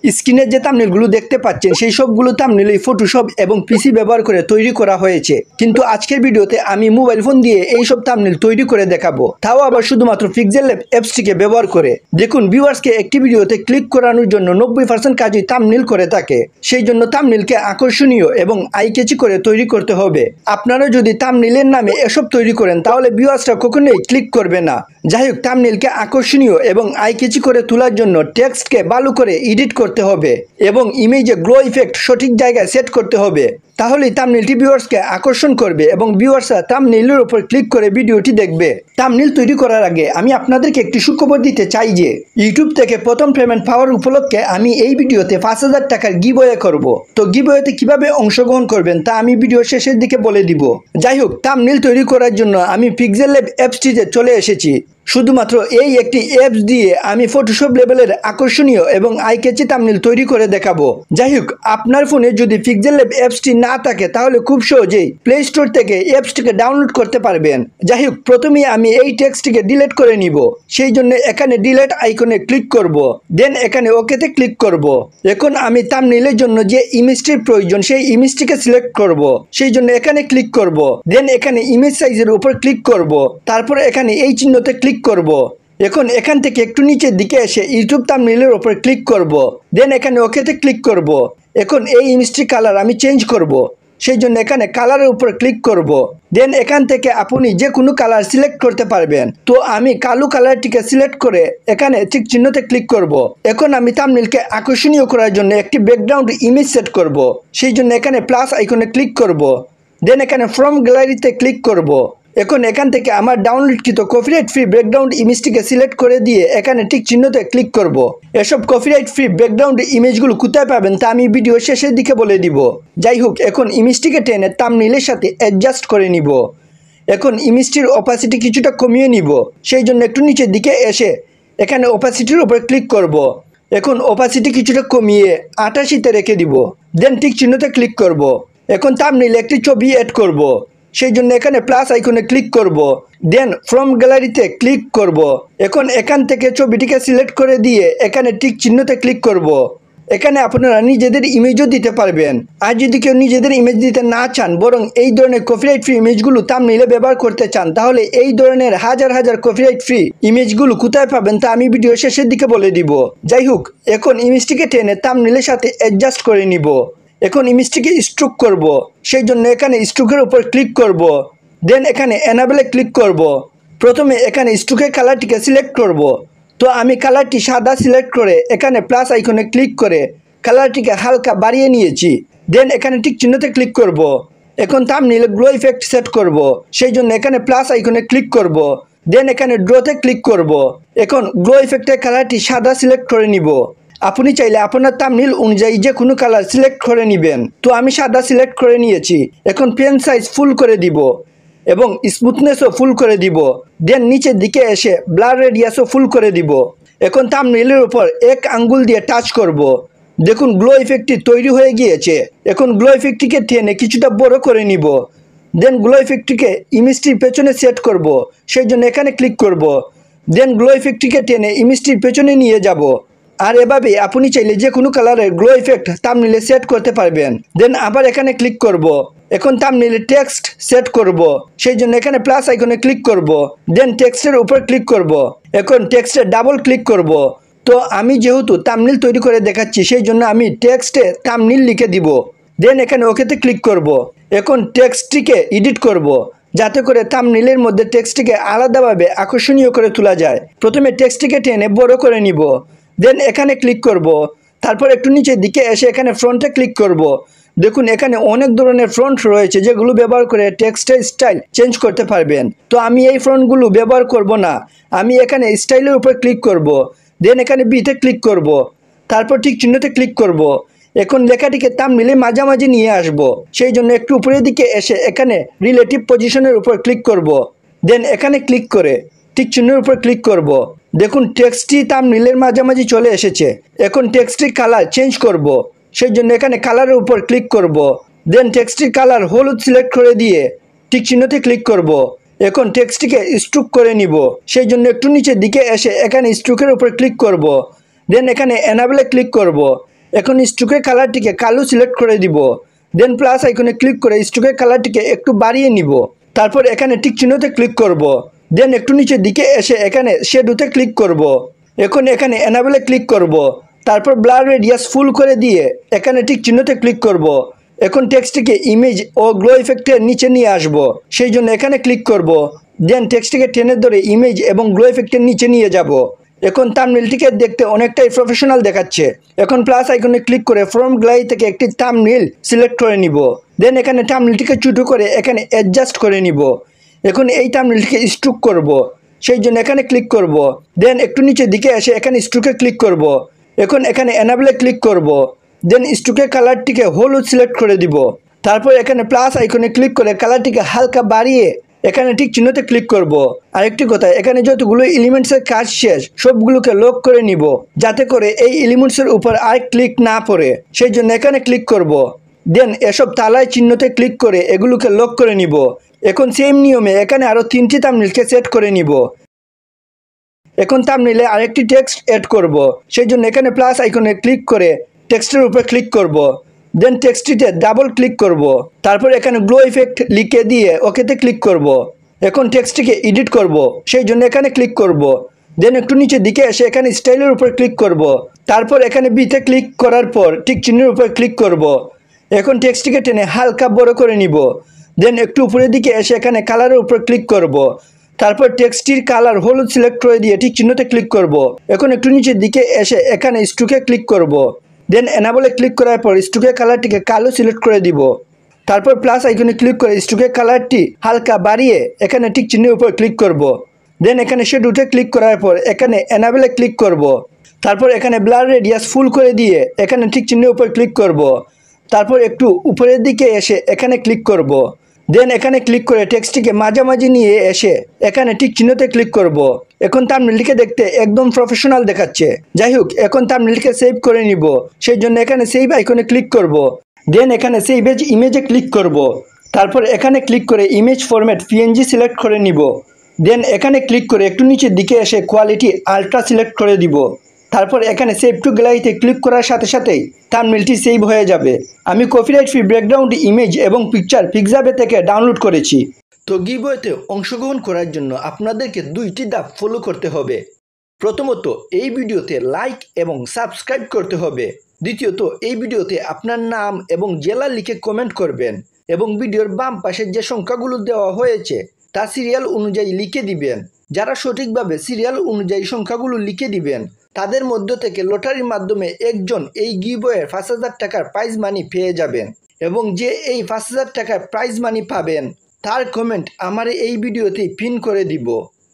স্ক্রিনে যে থাম্বনেলগুলো দেখতে পাচ্ছেন সেই সবগুলো থাম্বনেলই ফটোশপ এবং পিসি ব্যবহার করে তৈরি করা হয়েছে, কিন্তু আজকের ভিডিওতে আমি মোবাইল ফোন দিয়ে এই সব থাম্বনেল তৈরি করে দেখাবো, তাও আবার শুধুমাত্র পিক্সেল ল্যাব অ্যাপসটিকে ব্যবহার করে। দেখুন, ভিউয়ার্সকে একটি ভিডিওতে ক্লিক করানোর জন্য 90% কাজই থাম্বনেল করে থাকে, সেই জন্য থাম্বনেলকে আকর্ষণীয় এবং আই ক্যাচি করে তৈরি করতে হবে। আপনারা যদি থাম্বনেলের নামে এসব তৈরি করেন তাহলে ভিউয়ার্সরা কখনোই ক্লিক করবে না। যাই হোক, থাম্বনেলকে আকর্ষণীয় এবং আই ক্যাচি করে তোলার জন্য টেক্সটকে ভালো করে এডিট করতে হবে এবং ইমেজে গ্লো ইফেক্ট সঠিক জায়গায় সেট করতে হবে, তাহলেই থাম্বনেলটি ভিউয়ার্সকে আকর্ষণ করবে এবং ভিউয়ার্সরা থাম্বনেলের উপর ক্লিক করে ভিডিওটি দেখবে। থাম্বনেল তৈরি করার আগে আমি আপনাদেরকে একটি সুখবর দিতে চাই যে ইউটিউব থেকে প্রথম পেমেন্ট পাওয়ার উপলক্ষে আমি এই ভিডিওতে 5,000 টাকার গিভওয়ে করব। তো গিভওয়েতে কিভাবে অংশগ্রহণ করবেন তা আমি ভিডিও শেষের দিকে বলে দিব। যাই হোক, থাম্বনেল তৈরি করার জন্য আমি পিক্সেল ল্যাব অ্যাপসটিতে চলে এসেছি। শুধুমাত্র এই একটি অ্যাপস দিয়ে আমি ফটোশপ লেভেলের আকর্ষণীয় এবং আই ক্যাচি থাম্বনেল তৈরি করে দেখাবো। যাই হোক, আপনার ফোনে যদি পিক্সেল ল্যাব অ্যাপসটি না থাকে তাহলে খুব সহজেই প্লে স্টোর থেকে অ্যাপসটিকে ডাউনলোড করতে পারবেন। যাই হোক, প্রথমেই আমি এই টেক্সটটিকে ডিলিট করে নিব, সেই জন্য এখানে ডিলিট আইকনে ক্লিক করব, দেন এখানে ওকেতে ক্লিক করব। এখন আমি থাম্বনেলের জন্য যে ইমেজটির প্রয়োজন সেই ইমেজটিকে সিলেক্ট করব, সেই জন্য এখানে ক্লিক করব, দেন এখানে ইমেজ সাইজের উপর ক্লিক করব, তারপর এখানে এই চিহ্নতে ক্লিক করব। এখন এখান থেকে একটু নিচের দিকে এসে ইউটিউব থাম্বনেলের উপর ক্লিক করব, দেন এখানে ওকেতে ক্লিক করব। এখন এই ইমেজটির কালার আমি চেঞ্জ করব, সেই জন্য এখানে কালারের উপর ক্লিক করব, দেন এখান থেকে আপনি যে কোনো কালার সিলেক্ট করতে পারবেন। তো আমি কালো কালারটিকে সিলেক্ট করে এখানে ঠিক চিহ্নতে ক্লিক করব। এখন আমি থাম্বনেলকে আকর্ষণীয় করার জন্য একটি ব্যাকগ্রাউন্ড ইমেজ সেট করব, সেই জন্য এখানে প্লাস আইকনে ক্লিক করব, দেন এখানে ফ্রম গ্যালারিতে ক্লিক করব। এখন এখান থেকে আমার ডাউনলোডকৃত কপিরাইট ফ্রি ব্যাকগ্রাউন্ড ইমেজটিকে সিলেক্ট করে দিয়ে এখানে ঠিক চিহ্নতে ক্লিক করব। এসব কপিরাইট ফ্রি ব্যাকগ্রাউন্ড ইমেজগুলো কোথায় পাবেন তা আমি ভিডিও শেষের দিকে বলে দিব। যাই হোক, এখন ইমেজটিকে টেনে থাম্বনেলের সাথে অ্যাডজাস্ট করে নিব। এখন ইমেজটির অপাসিটি কিছুটা কমিয়ে নিব, সেই জন্য একটু নিচের দিকে এসে এখানে অপাসিটির উপর ক্লিক করব। এখন অপাসিটি কিছুটা কমিয়ে 88-তে রেখে দিব, দেন ঠিক চিহ্নতে ক্লিক করব। এখন থাম্বনেলে একটি ছবি অ্যাড করব, সেই জন্য এখানে প্লাস আইকনে ক্লিক করব, দেন ফ্রম গ্যালারিতে ক্লিক করব। এখন এখান থেকে ছবিটিকে সিলেক্ট করে দিয়ে এখানে ঠিক চিহ্নতে ক্লিক করব। এখানে আপনারা নিজেদের ইমেজও দিতে পারবেন, আর যদি কেউ নিজেদের ইমেজ দিতে না চান বরং এই ধরনের কপিরাইট ফ্রি ইমেজগুলো থাম্বনেলে ব্যবহার করতে চান, তাহলে এই ধরনের হাজার হাজার কপিরাইট ফ্রি ইমেজগুলো কোথায় পাবেন তা আমি ভিডিও শেষের দিকে বলে দিব। যাই হোক, এখন ইমেজটিকে টেনে থাম্বনেলের সাথে অ্যাডজাস্ট করে নিব। এখন ইমেজটিকে স্ট্রোক করব, সেই জন্য এখানে স্ট্রোকের উপর ক্লিক করব, দেন এখানে এনাবেলে ক্লিক করব। প্রথমে এখানে স্ট্রোকের কালারটিকে সিলেক্ট করব। তো আমি কালারটি সাদা সিলেক্ট করে এখানে প্লাস আইকনে ক্লিক করে কালারটিকে হালকা বাড়িয়ে নিয়েছি, দেন এখানে ঠিক চিহ্নতে ক্লিক করব। এখন থাম্বনেলে গ্লো ইফেক্ট সেট করব, সেই জন্য এখানে প্লাস আইকনে ক্লিক করব, দেন এখানে ড্রতে ক্লিক করব। এখন গ্লো ইফেক্টের কালারটি সাদা সিলেক্ট করে নিব। আপনি চাইলে আপনার থাম্বনেল অনুযায়ী যে কোনো কালার সিলেক্ট করে নেবেন। তো আমি সাদা সিলেক্ট করে নিয়েছি। এখন পেন সাইজ ফুল করে দিব এবং স্মুথনেসও ফুল করে দিব, দেন নিচের দিকে এসে ব্লার রেডিয়াসও ফুল করে দিব। এখন থাম্বনেলের উপর এক আঙ্গুল দিয়ে টাচ করব। দেখুন, গ্লো ইফেক্টটি তৈরি হয়ে গিয়েছে। এখন গ্লো ইফেক্টটিকে টেনে কিছুটা বড় করে নিব, দেন গ্লো ইফেক্টটিকে ইমেজটির পেছনে সেট করব, সেই জন্য এখানে ক্লিক করব, দেন গ্লো ইফেক্টটিকে টেনে ইমেজটির পেছনে নিয়ে যাব। আর এভাবে আপনি চাইলে যে কোনো কালারের গ্লো ইফেক্ট থাম্বনেলে সেট করতে পারবেন। দেন আবার এখানে ক্লিক করব। এখন থাম্বনেলে টেক্সট সেট করব, সেই জন্য এখানে প্লাস আইকনে ক্লিক করব, দেন টেক্সটের উপর ক্লিক করব। এখন টেক্সটে ডাবল ক্লিক করব। তো আমি যেহেতু থাম্বনেল তৈরি করে দেখাচ্ছি সেই জন্য আমি টেক্সটে থাম্বনেল লিখে দিব, দেন এখানে ওকেতে ক্লিক করব। এখন টেক্সটটিকে এডিট করব, যাতে করে থাম্বনেলের মধ্যে টেক্সটটিকে আলাদাভাবে আকর্ষণীয় করে তোলা যায়। প্রথমে টেক্সটটিকে টেনে বড় করে নিব, দেন এখানে ক্লিক করব। তারপর একটু নিচের দিকে এসে এখানে ফ্রন্টে ক্লিক করব। দেখুন, এখানে অনেক ধরনের ফ্রন্ট রয়েছে যেগুলো ব্যবহার করে টেক্সটের স্টাইল চেঞ্জ করতে পারবেন। তো আমি এই ফ্রন্টগুলো ব্যবহার করব না, আমি এখানে স্টাইলের উপর ক্লিক করব, দেন এখানে বিতে ক্লিক করব, তারপর ঠিক চিহ্নতে ক্লিক করব। এখন লেখাটিকে থাম্বনেলে মাঝামাঝি নিয়ে আসব, সেই জন্য একটু উপরের দিকে এসে এখানে রিলেটিভ পজিশনের উপর ক্লিক করব, দেন এখানে ক্লিক করে ঠিক চিহ্নের উপর ক্লিক করব। দেখুন, টেক্সটটি থাম্বনেলের মাঝামাঝি চলে এসেছে। এখন টেক্সটটির কালার চেঞ্জ করব, সেই জন্য এখানে কালারের উপর ক্লিক করব, দেন টেক্সটটির কালার হলুদ সিলেক্ট করে দিয়ে ঠিক চিহ্নতে ক্লিক করব। এখন টেক্সটটিকে স্ট্রোক করে নিব, সেই জন্য একটু নিচের দিকে এসে এখানে স্ট্রোকের উপর ক্লিক করব, দেন এখানে এনাবেলে ক্লিক করব। এখন স্ট্রোকের কালারটিকে কালো সিলেক্ট করে দিব। দেন প্লাস আইকনে ক্লিক করে স্ট্রোকের কালারটিকে একটু বাড়িয়ে নিব। তারপর এখানে টিক চিহ্নতে ক্লিক করব। দেন একটু নিচের দিকে এসে এখানে শ্যাডোতে ক্লিক করব। এখন এখানে এনাবেলে ক্লিক করব। তারপর ব্লার রেডিয়াস ফুল করে দিয়ে এখানে টিক চিহ্নতে ক্লিক করব। এখন টেক্সটটিকে ইমেজ ও গ্লো ইফেক্টের নিচে নিয়ে আসব, সেই জন্য এখানে ক্লিক করব। দেন টেক্সটটিকে টেনে ধরে ইমেজ এবং গ্লো ইফেক্টের নিচে নিয়ে যাব। এখন থাম্বনেলটিকে দেখতে অনেকটাই প্রফেশনাল দেখাচ্ছে। এখন প্লাস আইকনে ক্লিক করে ফ্রম গ্যালারি থেকে একটি থাম্বনেল সিলেক্ট করে নিব। দেন এখানে থাম্বনেলটিকে ছোটো করে এখানে অ্যাডজাস্ট করে নিব। এখন এই থাম্বনেলটিকে স্ট্রোক করব, সেই জন্য এখানে ক্লিক করব। দেন একটু নিচের দিকে এসে এখানে স্ট্রোকে ক্লিক করব। এখন এখানে এনাবেলে ক্লিক করব। দেন স্ট্রোকের কালারটিকে হলুদ সিলেক্ট করে দিব। তারপর এখানে প্লাস আইকনে ক্লিক করে কালারটিকে হালকা বাড়িয়ে এখানে ঠিক চিহ্নতে ক্লিক করব। আরেকটি কথা, এখানে যতগুলো এলিমেন্টসের কাজ শেষ সবগুলোকে লক করে নিব, যাতে করে এই এলিমেন্টসের উপর আর ক্লিক না পড়ে, সেই জন্য এখানে ক্লিক করব। দেন এসব তালায় চিহ্নতে ক্লিক করে এগুলোকে লক করে নিব। এখন সেম নিয়মে এখানে আরও 3টি থাম্বনেলকে সেট করে নিব। এখন থাম্বনেলে আরেকটি টেক্সট অ্যাড করব, সেই জন্য এখানে প্লাস আইকনে ক্লিক করে টেক্সটের উপর ক্লিক করব। দেন টেক্সটটিতে ডাবল ক্লিক করব। তারপর এখানে গ্লো ইফেক্ট লিখে দিয়ে ওকেতে ক্লিক করব। এখন টেক্সটটিকে এডিট করব, সেই জন্য এখানে ক্লিক করব। দেন একটু নিচের দিকে এসে এখানে স্টাইলের উপর ক্লিক করব। তারপর এখানে বিতে ক্লিক করার পর ঠিক চিহ্নের উপর ক্লিক করব। এখন টেক্সটটিকে টেনে হালকা বড় করে নিব। দেন একটু উপরের দিকে এসে এখানে কালারের উপর ক্লিক করব। তারপর টেক্সটটির কালার হলুদ সিলেক্ট করে দিয়ে ঠিক চিহ্নতে ক্লিক করব। এখন একটু নিচের দিকে এসে এখানে স্ট্রোকে ক্লিক করব। দেন এনাবেলে ক্লিক করার পর স্ট্রোকের কালারটিকে কালো সিলেক্ট করে দিব। তারপর প্লাস আইকনে ক্লিক করে স্ট্রোকের কালারটি হালকা বাড়িয়ে এখানে ঠিক চিহ্নের উপর ক্লিক করব। দেন এখানে শ্যাডোতে ক্লিক করার পর এখানে এনাবেলে ক্লিক করব। তারপর এখানে ব্লার রেডিয়াস ফুল করে দিয়ে এখানে ঠিক চিহ্নের উপর ক্লিক করব। তারপর একটু উপরের দিকে এসে এখানে ক্লিক করব। দেন এখানে ক্লিক করে টেক্সটটিকে মাঝামাঝি নিয়ে এসে এখানে ঠিক চিহ্নতে ক্লিক করব। এখন থাম্বনেলটিকে দেখতে একদম প্রফেশনাল দেখাচ্ছে। যাই হোক, এখন থাম্বনেলটিকে সেভ করে নিব, সেই জন্য এখানে সেভ আইকনে ক্লিক করব। দেন এখানে সেভ এজ ইমেজে ক্লিক করব। তারপর এখানে ক্লিক করে ইমেজ ফরম্যাট পিএনজি সিলেক্ট করে নিব। দেন এখানে ক্লিক করে একটু নিচের দিকে এসে কোয়ালিটি আলট্রা সিলেক্ট করে দিব। তারপর এখানে সেভ টু গ্যালারিতে ক্লিক করার সাথে সাথেই থাম্বনেলটি সেভ হয়ে যাবে। আমি কপিরাইট ফ্রি ব্যাকগ্রাউন্ড ইমেজ এবং পিকচার পিক্সাবে থেকে ডাউনলোড করেছি। তো গিভওয়েতে অংশগ্রহণ করার জন্য আপনাদেরকে 2টি ধাপ ফলো করতে হবে। প্রথমত, এই ভিডিওতে লাইক এবং সাবস্ক্রাইব করতে হবে। দ্বিতীয়ত, এই ভিডিওতে আপনার নাম এবং জেলা লিখে কমেন্ট করবেন এবং ভিডিওর বাম পাশে যে সংখ্যাগুলো দেওয়া হয়েছে তা সিরিয়াল অনুযায়ী লিখে দিবেন। যারা সঠিকভাবে সিরিয়াল অনুযায়ী সংখ্যাগুলো লিখে দিবেন তাদের মধ্য থেকে লটারির মাধ্যমে একজন এই গিভওয়ের 5,000 টাকার প্রাইজ মানি পেয়ে যাবেন এবং যে এই 5,000 টাকার প্রাইজ মানি পাবেন তার কমেন্ট আমার এই ভিডিওতেই পিন করে দিব।